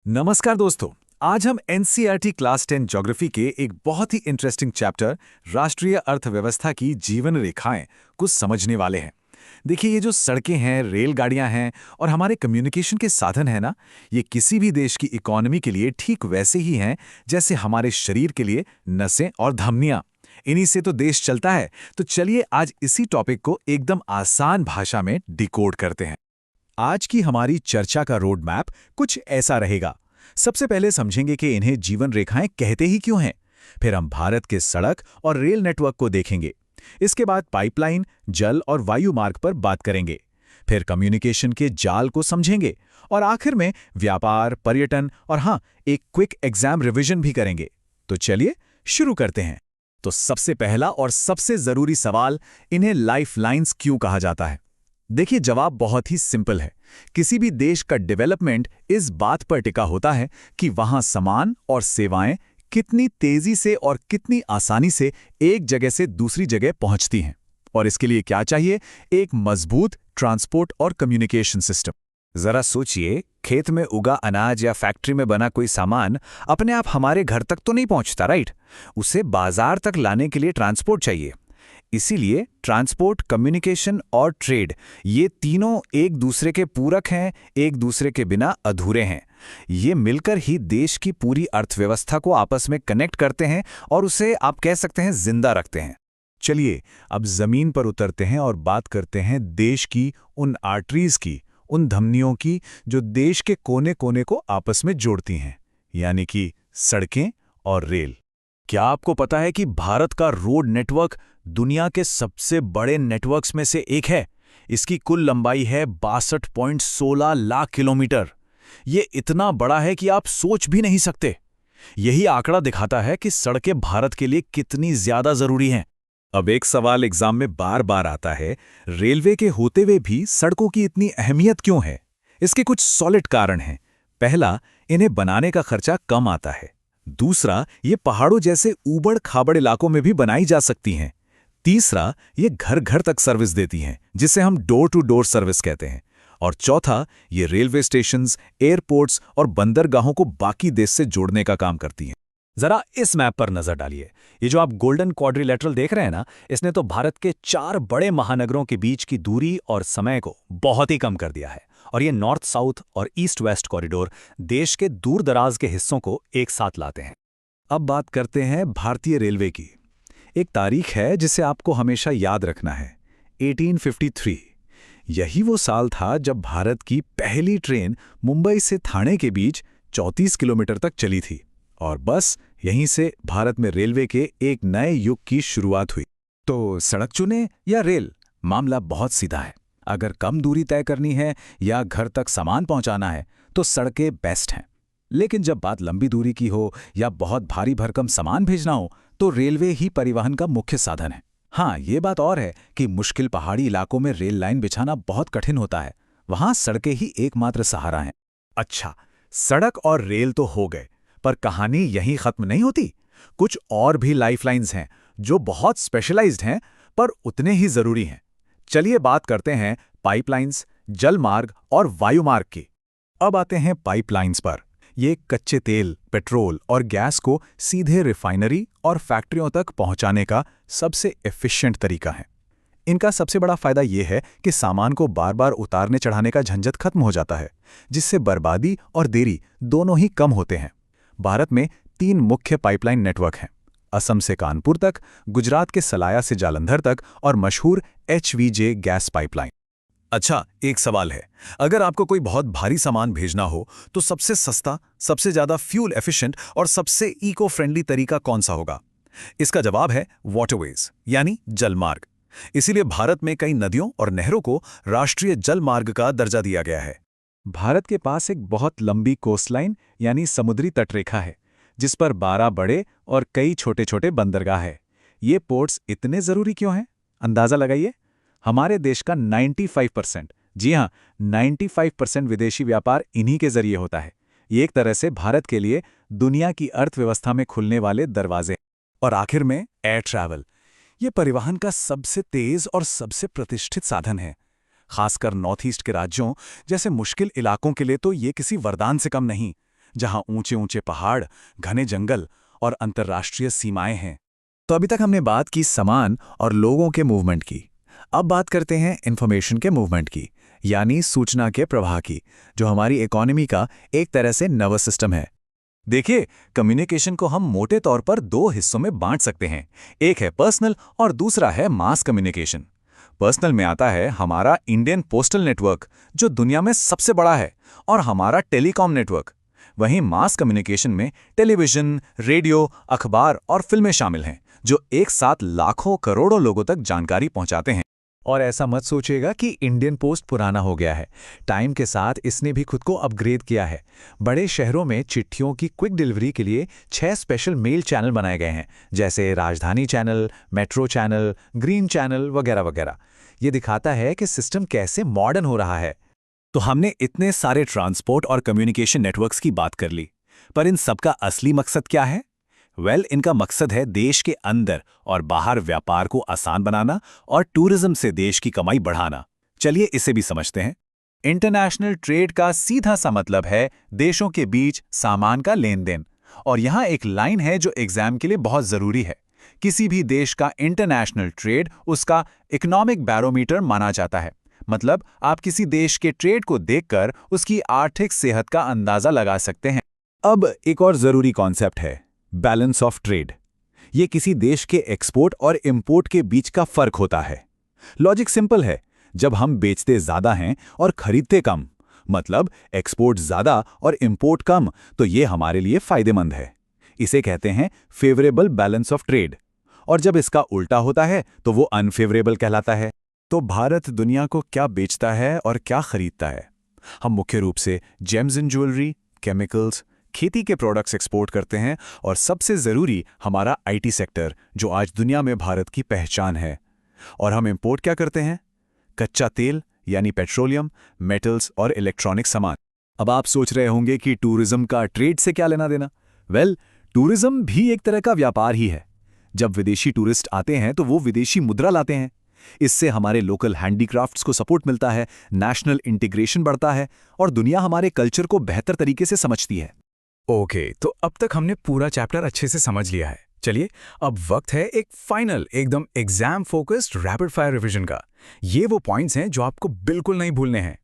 नमस्कार दोस्तों। आज हम एनसीईआरटी क्लास 10 ज्योग्राफी के एक बहुत ही इंटरेस्टिंग चैप्टर राष्ट्रीय अर्थव्यवस्था की जीवन रेखाएं कुछ समझने वाले हैं। देखिए, ये जो सड़कें हैं, रेलगाड़ियां हैं और हमारे कम्युनिकेशन के साधन हैं ना, ये किसी भी देश की इकोनॉमी के लिए ठीक वैसे ही हैं जैसे हमारे शरीर के लिए नसें और धमनियां। इन्हीं से तो देश चलता है। तो चलिए आज इसी टॉपिक को एकदम आसान भाषा में डिकोड करते हैं। आज की हमारी चर्चा का रोड मैप कुछ ऐसा रहेगा। सबसे पहले समझेंगे कि इन्हें जीवन रेखाएं कहते ही क्यों हैं। फिर हम भारत के सड़क और रेल नेटवर्क को देखेंगे। इसके बाद पाइपलाइन, जल और वायु मार्ग पर बात करेंगे। फिर कम्युनिकेशन के जाल को समझेंगे और आखिर में व्यापार, पर्यटन और हाँ, एक क्विक एग्जाम रिवीजन भी करेंगे। तो चलिए शुरू करते हैं। तो सबसे पहला और सबसे जरूरी सवाल, इन्हें लाइफ लाइन्स क्यों कहा जाता है? देखिए, जवाब बहुत ही सिंपल है। किसी भी देश का डेवलपमेंट इस बात पर टिका होता है कि वहां सामान और सेवाएं कितनी तेजी से और कितनी आसानी से एक जगह से दूसरी जगह पहुंचती हैं। और इसके लिए क्या चाहिए? एक मजबूत ट्रांसपोर्ट और कम्युनिकेशन सिस्टम। जरा सोचिए, खेत में उगा अनाज या फैक्ट्री में बना कोई सामान अपने आप हमारे घर तक तो नहीं पहुंचता, राइट? उसे बाजार तक लाने के लिए ट्रांसपोर्ट चाहिए। इसीलिए ट्रांसपोर्ट, कम्युनिकेशन और ट्रेड, ये तीनों एक दूसरे के पूरक हैं, एक दूसरे के बिना अधूरे हैं। ये मिलकर ही देश की पूरी अर्थव्यवस्था को आपस में कनेक्ट करते हैं और उसे आप कह सकते हैं जिंदा रखते हैं। चलिए अब जमीन पर उतरते हैं और बात करते हैं देश की उन आर्टरीज की, उन धमनियों की जो देश के कोने कोने को आपस में जोड़ती हैं, यानी कि सड़कें और रेल। क्या आपको पता है कि भारत का रोड नेटवर्क दुनिया के सबसे बड़े नेटवर्क्स में से एक है? इसकी कुल लंबाई है 62.16 लाख किलोमीटर। ये इतना बड़ा है कि आप सोच भी नहीं सकते। यही आंकड़ा दिखाता है कि सड़कें भारत के लिए कितनी ज्यादा जरूरी हैं। अब एक सवाल एग्जाम में बार बार आता है, रेलवे के होते हुए भी सड़कों की इतनी अहमियत क्यों है? इसके कुछ सॉलिड कारण हैं। पहला, इन्हें बनाने का खर्चा कम आता है। दूसरा, ये पहाड़ों जैसे ऊबड़ खाबड़ इलाकों में भी बनाई जा सकती हैं। तीसरा, ये घर घर तक सर्विस देती हैं, जिसे हम डोर टू डोर सर्विस कहते हैं। और चौथा, ये रेलवे स्टेशंस, एयरपोर्ट्स और बंदरगाहों को बाकी देश से जोड़ने का काम करती हैं। जरा इस मैप पर नजर डालिए। ये जो आप गोल्डन क्वाड्रिलेटरल देख रहे हैं ना, इसने तो भारत के 4 बड़े महानगरों के बीच की दूरी और समय को बहुत ही कम कर दिया है। और ये नॉर्थ साउथ और ईस्ट वेस्ट कॉरिडोर देश के दूर दराज के हिस्सों को एक साथ लाते हैं। अब बात करते हैं भारतीय रेलवे की। एक तारीख है जिसे आपको हमेशा याद रखना है, 1853। यही वो साल था जब भारत की पहली ट्रेन मुंबई से ठाणे के बीच 34 किलोमीटर तक चली थी। और बस यहीं से भारत में रेलवे के एक नए युग की शुरुआत हुई। तो सड़क चुने या रेल, मामला बहुत सीधा है। अगर कम दूरी तय करनी है या घर तक सामान पहुंचाना है तो सड़कें बेस्ट हैं। लेकिन जब बात लंबी दूरी की हो या बहुत भारी भरकम सामान भेजना हो तो रेलवे ही परिवहन का मुख्य साधन है। हाँ, ये बात और है कि मुश्किल पहाड़ी इलाकों में रेल लाइन बिछाना बहुत कठिन होता है। वहां सड़कें ही एकमात्र सहारा हैं। अच्छा, सड़क और रेल तो हो गए, पर कहानी यहीं खत्म नहीं होती। कुछ और भी लाइफलाइंस हैं जो बहुत स्पेशलाइज्ड हैं पर उतने ही जरूरी हैं। चलिए बात करते हैं पाइपलाइंस, जल मार्ग और वायु मार्ग की। अब आते हैं पाइपलाइंस पर। ये कच्चे तेल, पेट्रोल और गैस को सीधे रिफाइनरी और फैक्ट्रियों तक पहुंचाने का सबसे एफिशिएंट तरीका है। इनका सबसे बड़ा फायदा ये है कि सामान को बार बार उतारने चढ़ाने का झंझट खत्म हो जाता है, जिससे बर्बादी और देरी दोनों ही कम होते हैं। भारत में 3 मुख्य पाइपलाइन नेटवर्क हैं, असम से कानपुर तक, गुजरात के सलाया से जालंधर तक और मशहूर HVJ गैस पाइपलाइन। अच्छा, एक सवाल है, अगर आपको कोई बहुत भारी सामान भेजना हो तो सबसे सस्ता, सबसे ज्यादा फ्यूल एफिशिएंट और सबसे इको फ्रेंडली तरीका कौन सा होगा? इसका जवाब है वाटरवेज, यानी जलमार्ग। इसीलिए भारत में कई नदियों और नहरों को राष्ट्रीय जल मार्ग का दर्जा दिया गया है। भारत के पास एक बहुत लंबी कोस्टलाइन यानी समुद्री तटरेखा है, जिस पर 12 बड़े और कई छोटे छोटे बंदरगाह हैं। ये पोर्ट्स इतने जरूरी क्यों हैं? अंदाजा लगाइए। हमारे देश का 95%, जी हाँ, 95% विदेशी व्यापार इन्हीं के जरिए होता है। ये एक तरह से भारत के लिए दुनिया की अर्थव्यवस्था में खुलने वाले दरवाजे। और आखिर में एयर ट्रैवल, ये परिवहन का सबसे तेज और सबसे प्रतिष्ठित साधन है। खासकर नॉर्थ ईस्ट के राज्यों जैसे मुश्किल इलाकों के लिए तो ये किसी वरदान से कम नहीं। जहां ऊंचे ऊंचे पहाड़, घने जंगल और अंतर्राष्ट्रीय सीमाएं हैं। तो अभी तक हमने बात की सामान और लोगों के मूवमेंट की। अब बात करते हैं इंफॉर्मेशन के मूवमेंट की, यानी सूचना के प्रवाह की, जो हमारी इकोनॉमी का एक तरह से नर्वस सिस्टम है। देखिए, कम्युनिकेशन को हम मोटे तौर पर दो हिस्सों में बांट सकते हैं। एक है पर्सनल और दूसरा है मास कम्युनिकेशन। पर्सनल में आता है हमारा इंडियन पोस्टल नेटवर्क, जो दुनिया में सबसे बड़ा है, और हमारा टेलीकॉम नेटवर्क। वहीं मास कम्युनिकेशन में टेलीविजन, रेडियो, अखबार और फिल्में शामिल हैं, जो एक साथ लाखों करोड़ों लोगों तक जानकारी पहुंचाते हैं। और ऐसा मत सोचिएगा कि इंडियन पोस्ट पुराना हो गया है। टाइम के साथ इसने भी खुद को अपग्रेड किया है। बड़े शहरों में चिट्ठियों की क्विक डिलीवरी के लिए 6 स्पेशल मेल चैनल बनाए गए हैं, जैसे राजधानी channel, metro channel, green channel वगैरह वगैरह। ये दिखाता है कि सिस्टम कैसे मॉडर्न हो रहा है। तो हमने इतने सारे ट्रांसपोर्ट और कम्युनिकेशन नेटवर्क्स की बात कर ली, पर इन सबका असली मकसद क्या है? इनका मकसद है देश के अंदर और बाहर व्यापार को आसान बनाना और टूरिज्म से देश की कमाई बढ़ाना। चलिए इसे भी समझते हैं। इंटरनेशनल ट्रेड का सीधा सा मतलब है देशों के बीच सामान का लेन देन। और यहाँ एक लाइन है जो एग्जाम के लिए बहुत जरूरी है। किसी भी देश का इंटरनेशनल ट्रेड उसका इकोनॉमिक बैरोमीटर माना जाता है। मतलब आप किसी देश के ट्रेड को देखकर उसकी आर्थिक सेहत का अंदाजा लगा सकते हैं। अब एक और जरूरी कॉन्सेप्ट है, बैलेंस ऑफ ट्रेड। ये किसी देश के एक्सपोर्ट और इंपोर्ट के बीच का फर्क होता है। लॉजिक सिंपल है, जब हम बेचते ज्यादा हैं और खरीदते कम, मतलब एक्सपोर्ट ज्यादा और इंपोर्ट कम, तो ये हमारे लिए फायदेमंद है। इसे कहते हैं फेवरेबल बैलेंस ऑफ ट्रेड। और जब इसका उल्टा होता है तो वो अनफेवरेबल कहलाता है। तो भारत दुनिया को क्या बेचता है और क्या खरीदता है? हम मुख्य रूप से जेम्स एंड ज्वेलरी, केमिकल्स, खेती के प्रोडक्ट्स एक्सपोर्ट करते हैं, और सबसे ज़रूरी हमारा आईटी सेक्टर, जो आज दुनिया में भारत की पहचान है। और हम इंपोर्ट क्या करते हैं? कच्चा तेल यानी पेट्रोलियम, मेटल्स और इलेक्ट्रॉनिक सामान। अब आप सोच रहे होंगे कि टूरिज्म का ट्रेड से क्या लेना देना? टूरिज्म भी एक तरह का व्यापार ही है। जब विदेशी टूरिस्ट आते हैं तो वो विदेशी मुद्रा लाते हैं। इससे हमारे लोकल हैंडीक्राफ्ट्स को सपोर्ट मिलता है, नेशनल इंटीग्रेशन बढ़ता है और दुनिया हमारे कल्चर को बेहतर तरीके से समझती है। ओके, तो अब तक हमने पूरा चैप्टर अच्छे से समझ लिया है। चलिए, अब वक्त है एक फाइनल, एकदम exam focused rapid fire revision का। ये वो पॉइंट्स हैं जो आपको बिल्कुल नहीं भूलने हैं।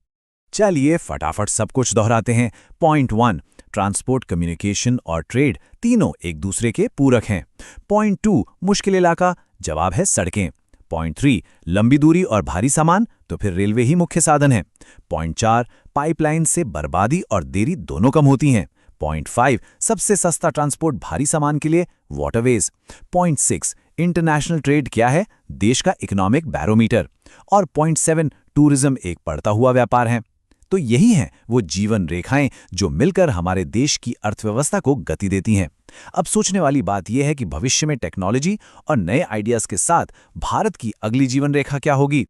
चलिए फटाफट सब कुछ दोहराते हैं। पॉइंट 1, ट्रांसपोर्ट, कम्युनिकेशन और ट्रेड तीनों एक दूसरे के पूरक हैं। पॉइंट 2, मुश्किल इलाका, जवाब है सड़कें। पॉइंट 3, लंबी दूरी और भारी सामान, तो फिर रेलवे ही मुख्य साधन है। पॉइंट 4, पाइपलाइन से बर्बादी और देरी दोनों कम होती हैं। पॉइंट 5, सबसे सस्ता ट्रांसपोर्ट भारी सामान के लिए वाटरवेज। पॉइंट 6, इंटरनेशनल ट्रेड क्या है? देश का इकोनॉमिक बैरोमीटर। और पॉइंट 7, टूरिज्म एक बढ़ता हुआ व्यापार है। तो यही हैं वो जीवन रेखाएं जो मिलकर हमारे देश की अर्थव्यवस्था को गति देती हैं। अब सोचने वाली बात यह है कि भविष्य में टेक्नोलॉजी और नए आइडियाज के साथ भारत की अगली जीवन रेखा क्या होगी?